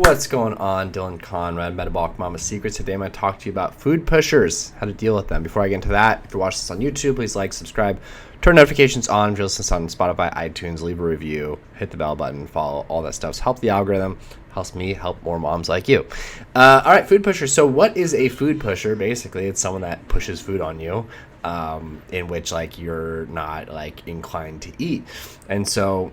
What's going on? Dylan Conrad, Metabolic Mama Secrets. Today I'm going to talk to you about food pushers, how to deal with them. Before I get into that, if you're watching this on YouTube, please like, subscribe, turn notifications on. If you're listening on Spotify, iTunes, leave a review, hit the bell button, follow, all that stuff. Help the algorithm, helps me help more moms like you. All right, food pushers. So what is a food pusher? Basically, it's someone that pushes food on you, in which like you're not like inclined to eat. And so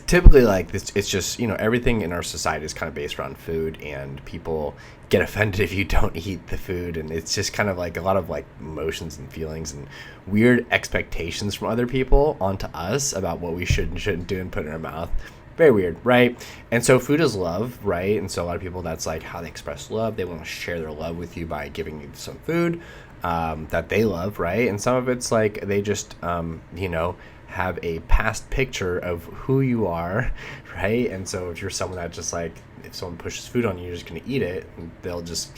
typically like this, it's just, everything in our society is kind of based around food, and people get offended if you don't eat the food, and it's just kind of like a lot of like emotions and feelings and weird expectations from other people onto us about what we should and shouldn't do and put in our mouth. Very weird, right? And so food is love, right? And so a lot of people, that's like how they express love. They want to share their love with you by giving you some food that they love, right? And some of it's like they just have a past picture of who you are, right? And so if you're someone that just like, if someone pushes food on you, you're just going to eat it, and they'll just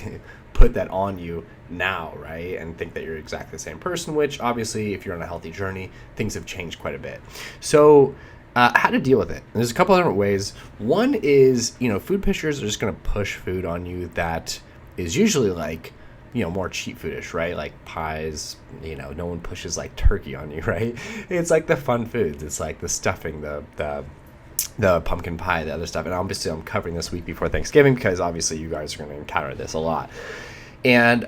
put that on you now, right? And think that you're exactly the same person, which obviously if you're on a healthy journey, things have changed quite a bit. So how to deal with it. There's a couple of different ways. One is, food pushers are just going to push food on you that is usually like, more cheap foodish, right? Like pies, no one pushes like turkey on you, right? It's like the fun foods. It's like the stuffing, the pumpkin pie, the other stuff. And obviously I'm covering this week before Thanksgiving because obviously you guys are going to encounter this a lot. And,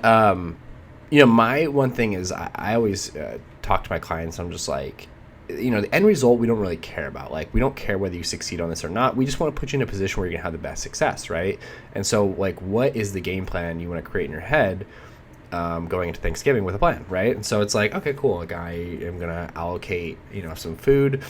my one thing is I always talk to my clients. I'm just like, the end result we don't really care about. Like, we don't care whether you succeed on this or not. We just want to put you in a position where you're gonna have the best success, right? And so like, what is the game plan you want to create in your head going into Thanksgiving with a plan, right? And so it's like, okay, cool, like I am gonna allocate some food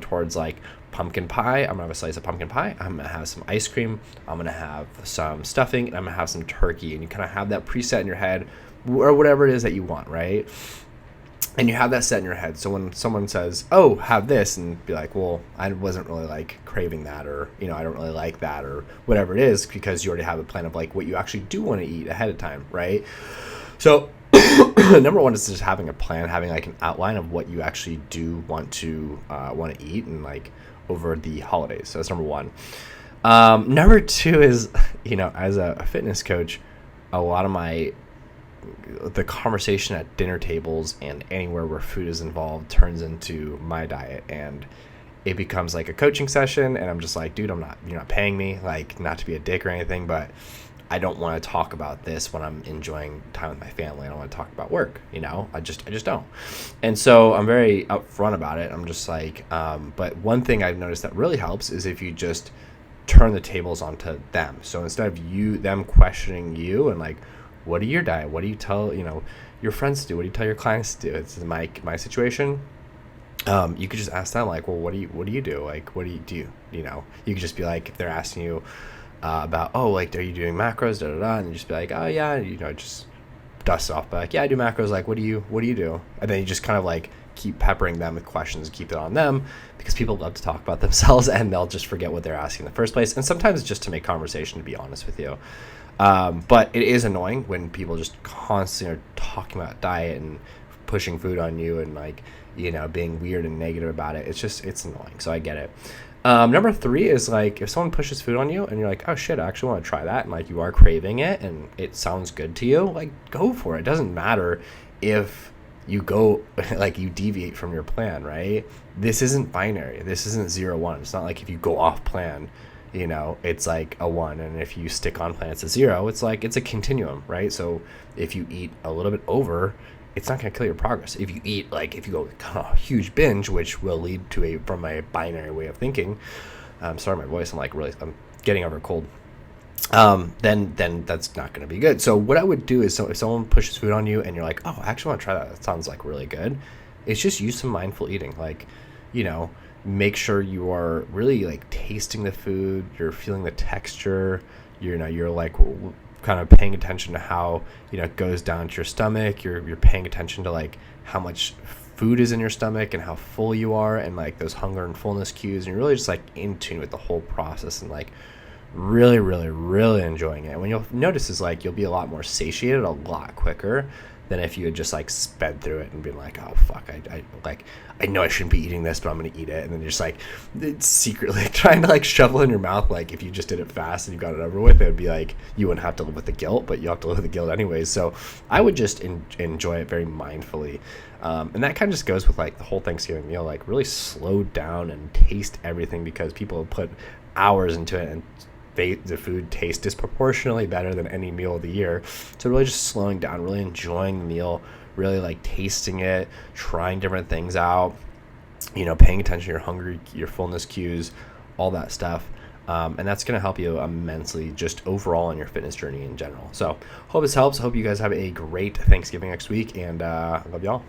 towards like pumpkin pie. I'm gonna have a slice of pumpkin pie, I'm gonna have some ice cream, I'm gonna have some stuffing, and I'm gonna have some turkey. And you kind of have that preset in your head, or whatever it is that you want, right? And you have that set in your head. So when someone says, oh, have this, and be like, well, I wasn't really like craving that, or, I don't really like that, or whatever it is, because you already have a plan of like what you actually do want to eat ahead of time, right? So number one is just having a plan, having like an outline of what you actually do want to eat and like over the holidays. So that's number one. Number two is, as a fitness coach, a lot of the conversation at dinner tables and anywhere where food is involved turns into my diet, and it becomes like a coaching session. And I'm just like, dude, you're not paying me, like, not to be a dick or anything, but I don't want to talk about this when I'm enjoying time with my family. I don't want to talk about work, I just don't. And so I'm very upfront about it. I'm just like, but one thing I've noticed that really helps is if you just turn the tables onto them. So instead of them questioning you and like, what are your diet? What do you tell, your friends to do? What do you tell your clients to do? It's my situation. You could just ask them like, well, what do you do? Like, what do you do? You could just be like, if they're asking you about, oh, like, are you doing macros? Da, da, da. And you just be like, oh yeah, just dust it off. But like, yeah, I do macros. Like, what do you do? And then you just kind of like keep peppering them with questions, keep it on them, because people love to talk about themselves and they'll just forget what they're asking in the first place. And sometimes it's just to make conversation, to be honest with you. But it is annoying when people just constantly are talking about diet and pushing food on you and like, being weird and negative about it. It's annoying. So I get it. Number three is like, if someone pushes food on you and you're like, oh shit, I actually want to try that. And like, you are craving it and it sounds good to you, like, go for it. It doesn't matter if you go, like, you deviate from your plan, right? This isn't binary. This isn't 0-1. It's not like if you go off plan, it's like a 1, and if you stick on plan, it's a 0. It's like, it's a continuum, right? So if you eat a little bit over, it's not going to kill your progress. If you eat, like, if you go a huge binge, which will lead to from a binary way of thinking, sorry, my voice, I'm getting over a cold, then that's not going to be good. So what I would do is, so if someone pushes food on you and you're like, oh, I actually want to try that, that sounds like really good, it's just use some mindful eating. Like, make sure you are really like tasting the food, you're feeling the texture, you're like kind of paying attention to how it goes down to your stomach, you're paying attention to like how much food is in your stomach and how full you are, and like those hunger and fullness cues, and you're really just like in tune with the whole process and like really enjoying it. And what you'll notice is like you'll be a lot more satiated a lot quicker than if you had just like sped through it and been like, oh fuck, I know I shouldn't be eating this, but I'm gonna eat it, and then you're just like secretly trying to like shovel in your mouth. Like if you just did it fast and you got it over with, it would be like you wouldn't have to live with the guilt, but you have to live with the guilt anyways. So I would just enjoy it very mindfully. And that kind of just goes with like the whole Thanksgiving meal, like really slow down and taste everything, because people put hours into it and the food tastes disproportionately better than any meal of the year. So really just slowing down, really enjoying the meal, really like tasting it, trying different things out, paying attention to your hunger, your fullness cues, all that stuff. And that's going to help you immensely just overall on your fitness journey in general. So hope this helps. Hope you guys have a great Thanksgiving next week, and love y'all.